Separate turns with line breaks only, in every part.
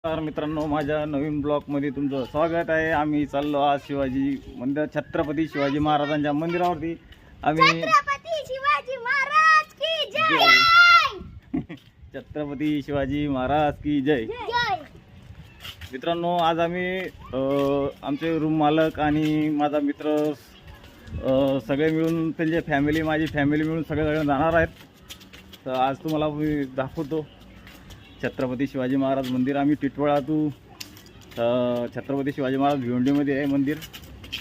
तर मित्रांनो, माझ्या नवीन ब्लॉगमध्ये तुमचं स्वागत आहे। आम्ही चाललो आज शिवाजी मंदिर, छत्रपती शिवाजी महाराजांच्या मंदिरावरती। आम्ही
छत्रपती शिवाजी महाराज की जय।
छत्रपती शिवाजी महाराज की जय। मित्रांनो, आज आम्ही आमचे रूम मालक आणि माझा मित्र सगळे मिळून, त्यांची फॅमिली, माझी फॅमिली मिळून सगळेजण जाणार आहेत। तर आज तुम्हाला मी दाखवतो छत्रपती शिवाजी महाराज मंदिर। आम्ही टिटवाळा टू छत्रपती शिवाजी महाराज भिवंडीमध्ये आहे मंदिर।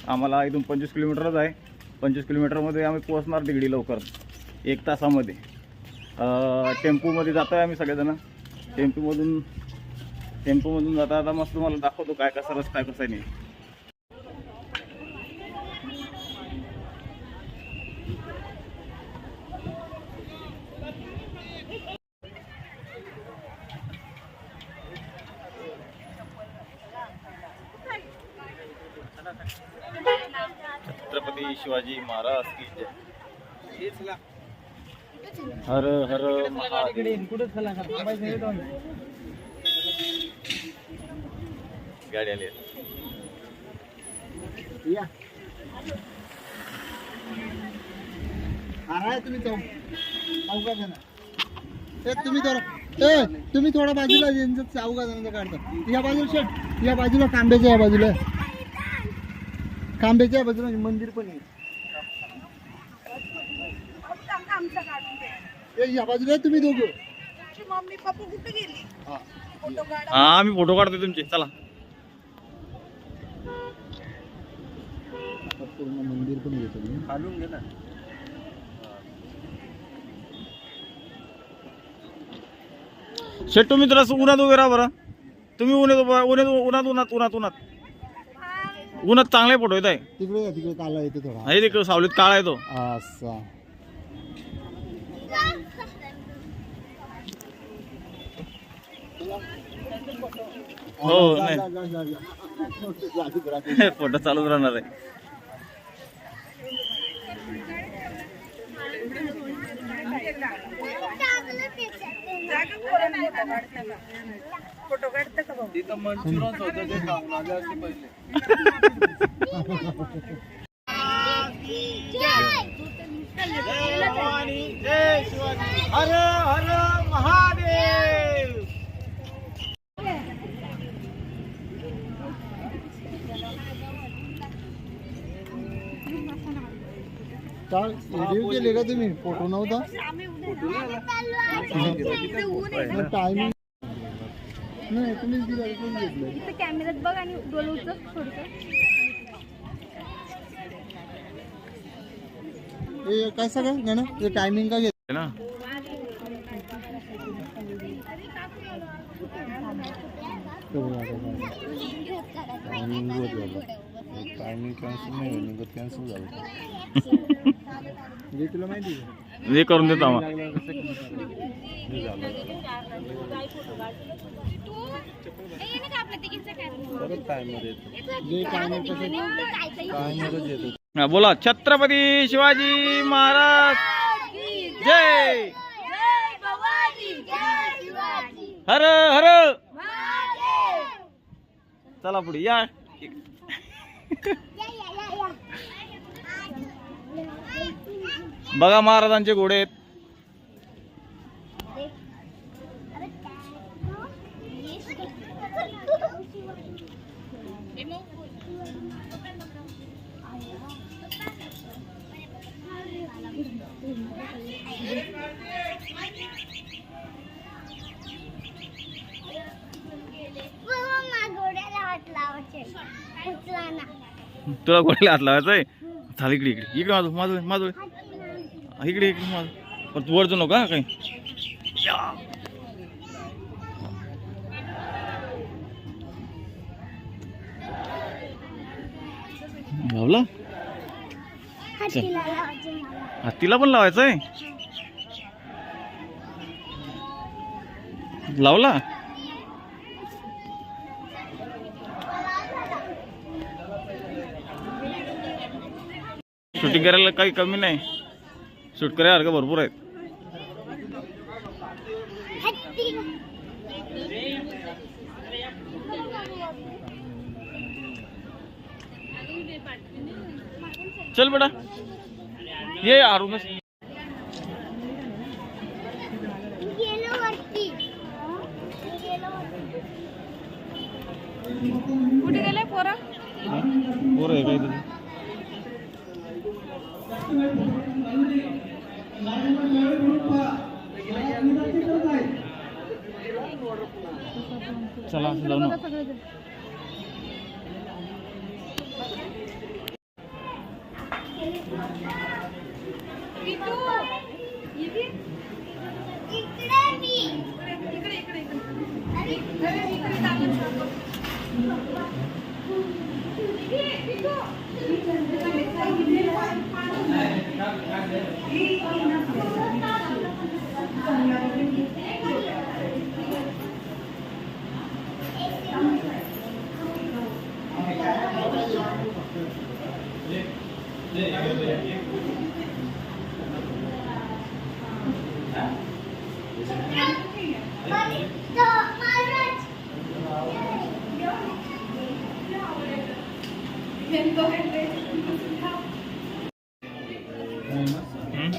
आम्हाला इथून 25 किलोमीटरच आहे। 25 किलोमीटरमध्ये आम्ही पोहोचणार तिकडे लवकर 1 तासामध्ये। टेम्पोमध्ये जातो आहे आम्ही सगळेजण। टेम्पोमधून जाता आता मस्त तुम्हाला दाखवतो काय कसा रस्ता आहे, कसा नाही। छत्रपती शिवाजी महाराज की जय। हर हर महादेव। गाडी आली
तुम्ही थोडा बाजूला चौघा जणांचा काढता। या बाजूला शेट, या बाजूला कांब्याच्या, या बाजूला कांब्याच्या बाजूला मंदिर पण आहे। या बाजूला तुम्ही दोघं।
मम्मी पप्पा कुठे गेली?
हा, आम्ही फोटो काढतो तुमचे, चला।
पूर्ण मंदिर पण घेतो मी,
खालून घे ना। शेट, तुम्ही जरा उन्हात उभे राहा बरं। तुम्ही उन्हात चांगले फोटो येत आहे।
तिकडे काला येतो थोडा,
आहे तिकडे सावलीत काळा येतो
असा।
हो, नाही फोटो चालूच राहणार आहे।
फोटो काढते का भाऊ?
तिथं मंचुरच होतं ते खाऊन आले असते पहिले। हर हर महादेव। काल व्हिडिओ केले का तुम्ही? फोटो नव्हता टायमिंग नाही, तुम्ही घेतलं
कॅमेऱ्यात बघ आणि डोलवचं थोडंसं।
हे काय सगळं ना, ते टायमिंग का घेतलं
ना?
टायमिंग कॅन्सल नाही, निघत कॅन्सल झालं। म्हणजे तुला माहिती आहे
हे करून देतो आम्हाला। बोला, छत्रपती शिवाजी महाराज जय। हर हर। चला पुढे या। बघा, महाराजांचे घोडे आहेत। तुला घोड्याला हात लावायचा आहे? चाल इकडे माझं इकडे माझं, पण तू वरचं नको काही। लावला? हत्तीला पण लावायचं आहे? लावला? शूटिंग करायला काही कमी नाही, शूट करायला भरपूर आहेत। चल बेटा ये आरूनच
गेलो वरती. कुठे गेले पोरं?
बरं आहे काही तुझं चला असं जाऊ ना.
इकडे मी.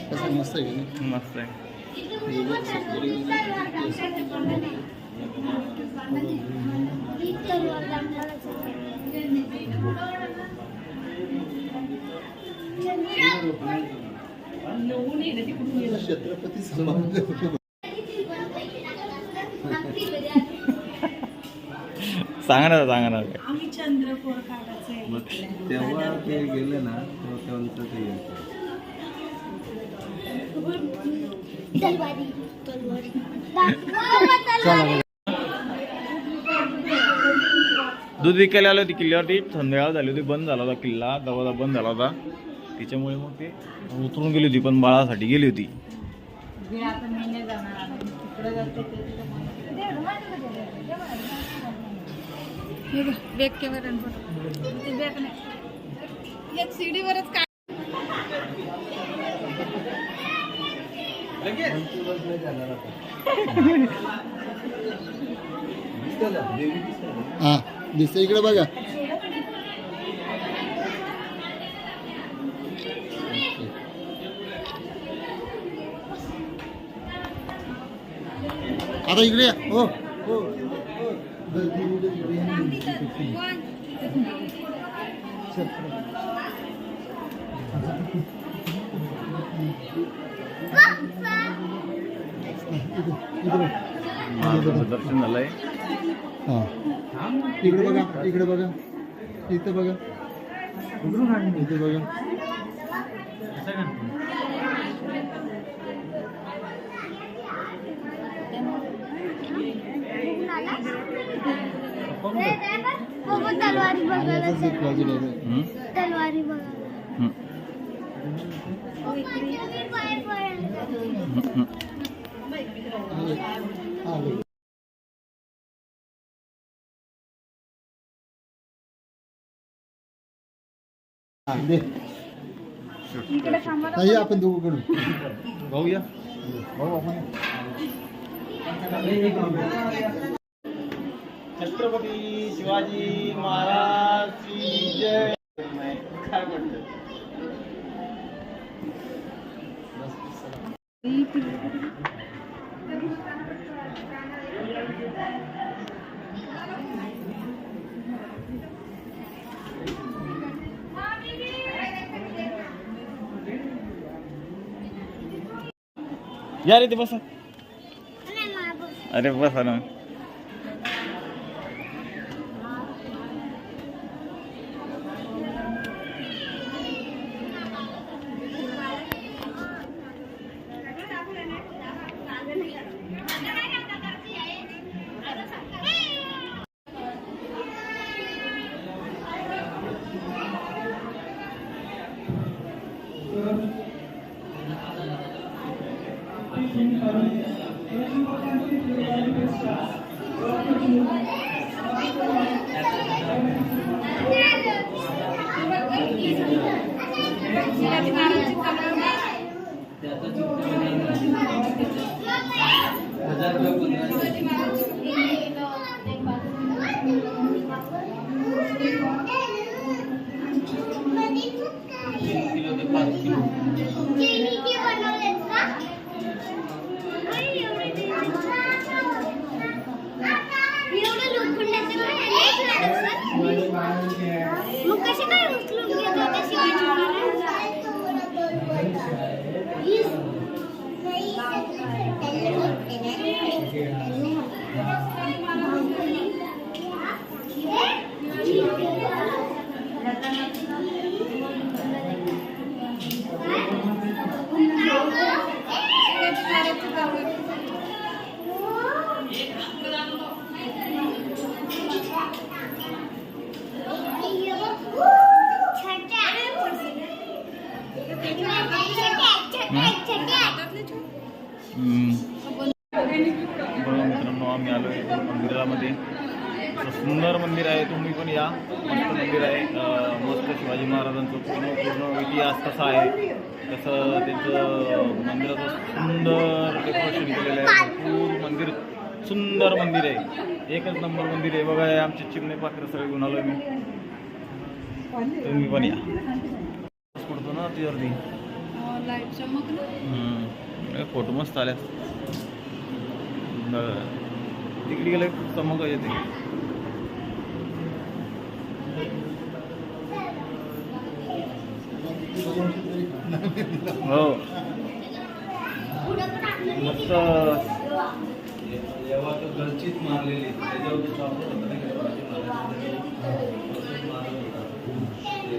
कसं मस्त आहे की नाही?
मस्त आहे.
छत्रपती संभाजी
सांगा ना सांगा ना
आम्ही चंद्रपूर काढायचं.
तेव्हा ते गेले ना तेव्हा ते
तलवारी.
दूध विकायला आलं होती किल्ल्यावरती. संध्याकाळ झाली होती, बंद झाला होता किल्ला, दरवाजा बंद झाला होता. त्याच्यामुळे मग ते उतरून गेली होती, पण बाळासाठी गेली होती.
सीडीवरच काय
हा दिसतं इकडे बघा. आता इकडे या. हो हो
दर्शन झालंय.
हा इकडे बघा, इकडे बघा, इथं बघा, इथे बघा.
तलवारी बघायला.
एक बाजूला आहे.
तलवारी बघायला.
हा बघ. हा, दे.
इकडे थांबा.
ताई, आपण दोघं करू.
भाऊ या. छत्रपती शिवाजी महाराज की जय. काय म्हणतो या रे ते बसा. अरे बसा ना.
Thank you.
मग कशी काय उचलून घेत होते शिवाजी
बघा मित्रांनो, आम्ही आलो आहे मंदिरामध्ये. सुंदर मंदिर आहे, तुम्ही पण या. मस्त मंदिर आहे, मस्त शिवाजी महाराजांचं पूर्ण इतिहास कसा आहे, कसं त्यांचं मंदिराचं सुंदर डेकोरेशन केलेलं आहे. भरपूर मंदिर, सुंदर मंदिर आहे, एकच नंबर मंदिर आहे. बघा हे आमचे चिमणे पाखरं सगळे घेऊन आलो मी. तुम्ही पण या. पडतो ना त्यावरती फोटो मस्त आल्या. तिकडे गेले चमक येते. हो मस्त.
जेव्हा तो गलचीत मारलेली त्याच्यावर तो चालू होता नाही का, मारत होता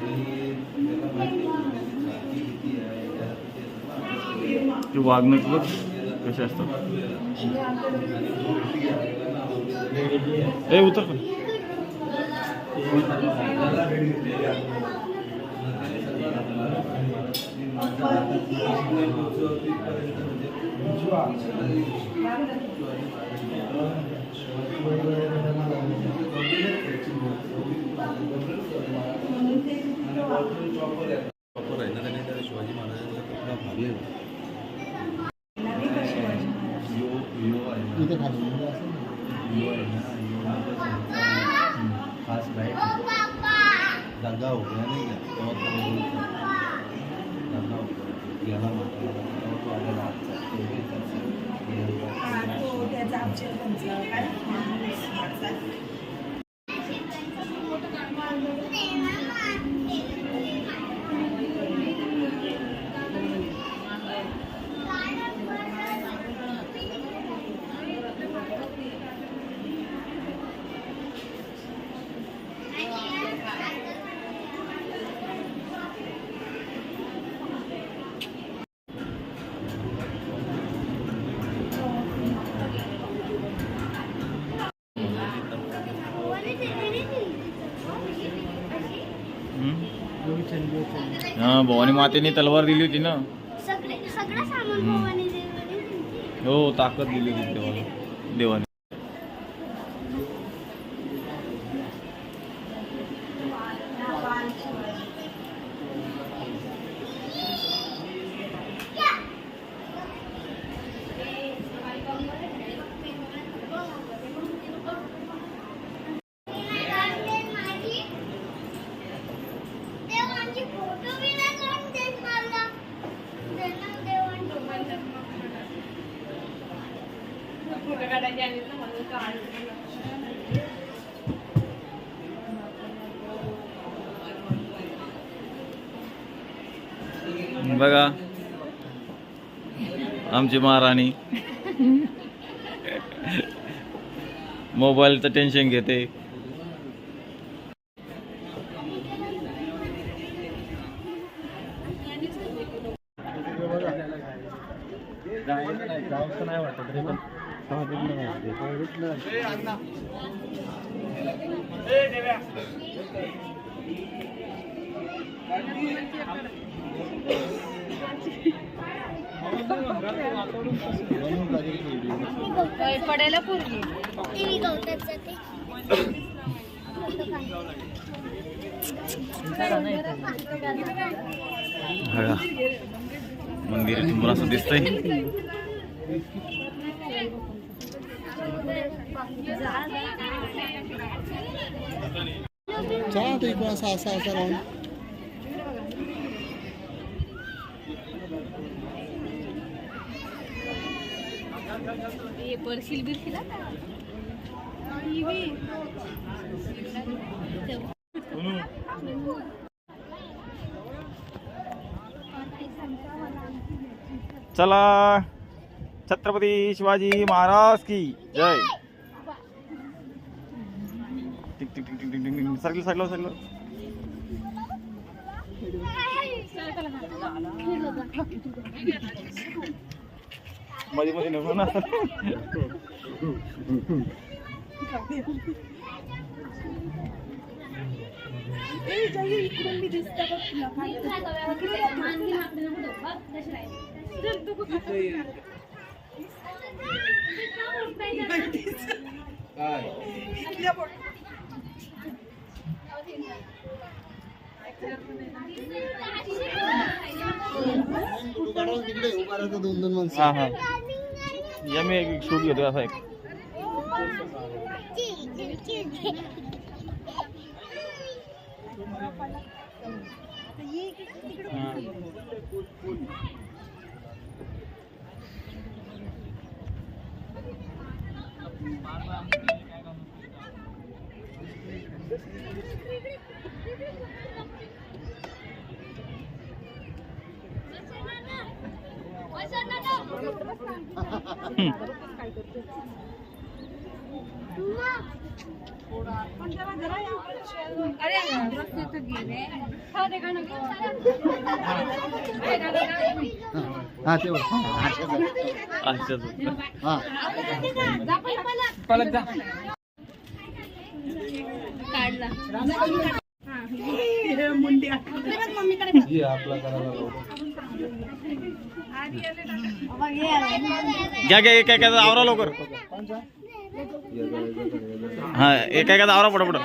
त्यांनी. त्याला माहिती होती त्याची छाती किती आहे,
ते वागणूक बघ कसे असतात. ए उतर पण.
शिवाजी महाराजांचा कपडा भागले खास लाईट दंगा हो गया नहीं क्या, दंगा हो गया गेला माता तो आलेला
हा, भवानी मातेने तलवार दिली होती ना.
सगळं सामान भवानी देवाने.
हो, ताकद दिली होती देवाने. बघा आमची महाराणी मोबाईलचं टेन्शन घेते.
नाही वाटत रे,
पडायला पूर्वी टीव्ही गवतात जाते.
मंदिर तुम्हाला असं दिसतंय.
चला तर इकडं असा असा असा राहून
परशील बिरशील
चला, छत्रपती शिवाजी महाराज की जय. टिक टिक टिक टिक टिक टिक. सरकलं सरकलं सरकलं. मध्ये मध्ये नको ना.
काय
तिकडे उभा राहतो 2-2 माणसं.
हा हा. या मी एक शूट घेतो असा एक.
हा ते बघ. हा
पालक जा.
हे आपला करायला लावतो.
घ्या घ्या एक एकाचा आवरा लवकर. हा एक एकाचा आवरा पडा पडा.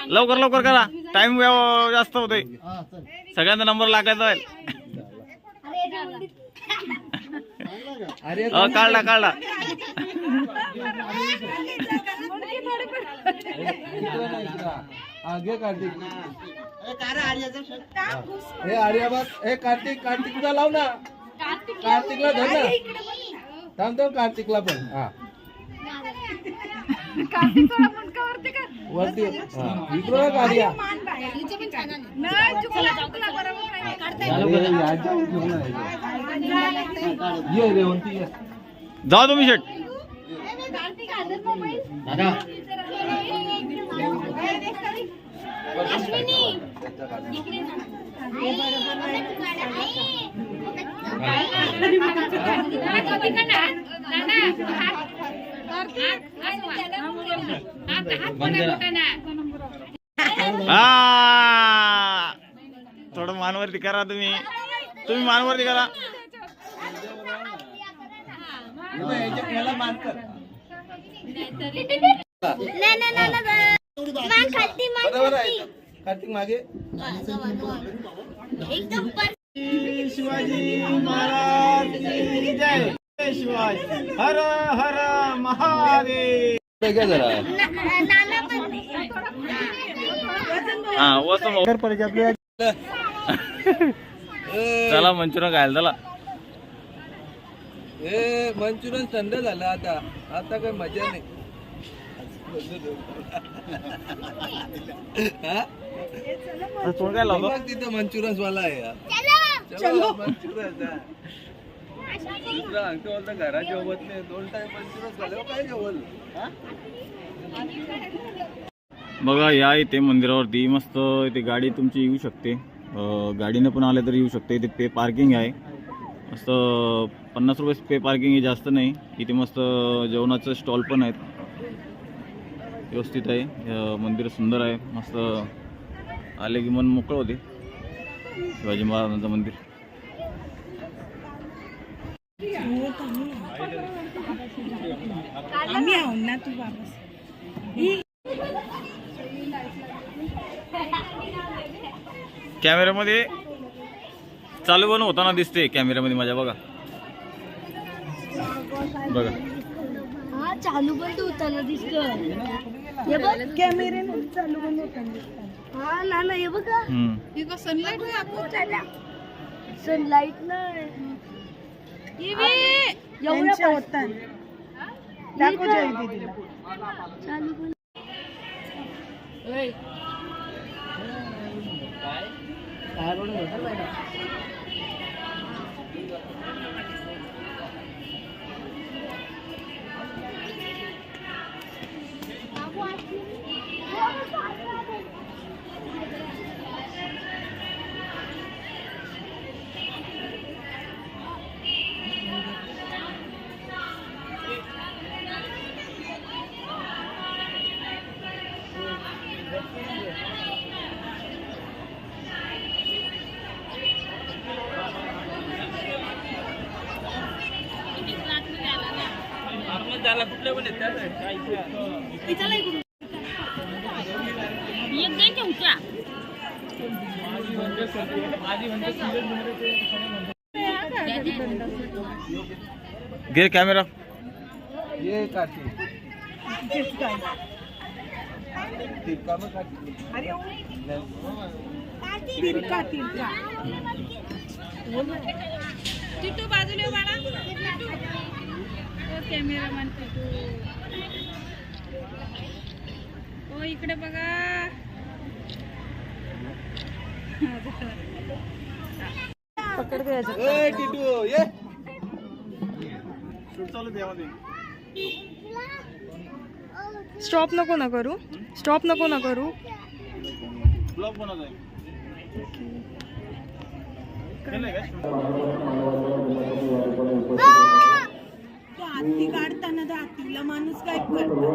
लवकर लवकर करा, टाइम जास्त होतोय.
हा चल.
सगळ्यांचा नंबर लागायचा आहे. काढला काढला.
घे कार्तिक.
ए, काय रे आर्याचं शर्ट?
हे आर्या बस. हे कार्तिकला लाव ना. कार्तिकला धर ना. थांबतो कार्तिकला पण. हा वरती. इकडं कार्या. ये रेवंती ये.
जाऊ तुम्ही शेट. थोडं मानवरती करा. तुम्ही मानवरती करा.
याला मान कर. बरोबर आहे. कार्तिक मागे.
एकदम
शिवाजी महाराज की जय. जय शिवाजी. हर हर महादेव.
जरा
हा वसम. चला मंचुरियन खायला चला.
हे मंचुरियन थंड झालं आता. आता काही मजा नाही. हा?
तोंड काय लावतो.
बघ तिथं मंचुरियन वाला आहे.
चलो
मंचुरियन दुसरा अंक बोलता घरात जेवत नाही. 2 टाइम मंचुरियन झाल्यावर काय जेवल.
बघा या इथे मंदिरावरती मस्त इथे गाडी तुमची येऊ शकते. गाडीने पण आले तरी येऊ शकते. इथे पे पार्किंग आहे. मस्त 50 रुपये पे पार्किंग आहे, जास्त नाही. इथे मस्त जेवणाचं स्टॉल पण आहेत. व्यवस्थित आहे. मंदिर सुंदर आहे. मस्त आले की मन मोकळं होते. शिवाजी महाराजांचं मंदिर. कॅमेऱ्यामध्ये चालू पण होताना दिसते. कॅमेऱ्यामध्ये माझ्या बघा बघा.
हा चालू बंद होताना दिसतं. हे बघ कॅमेरे चालू बंद होताना. हा ना हे बघा. सनलाइट नाही. एवढं होता चालू बंद.
गिर कॅमेरा.
ये कार्तिक तिरका मग
टिटू बाजूला बाळा. कॅमेरामॅन टिटू. ओ इकडे बघा.
पकड घ्यायचं.
ए टिटू ये.
स्टॉप नको ना करू. स्टॉप नको ना करू.
ब्लॉग बनवत आहे.
हाती काढताना त्या हातीला माणूस काय करतो.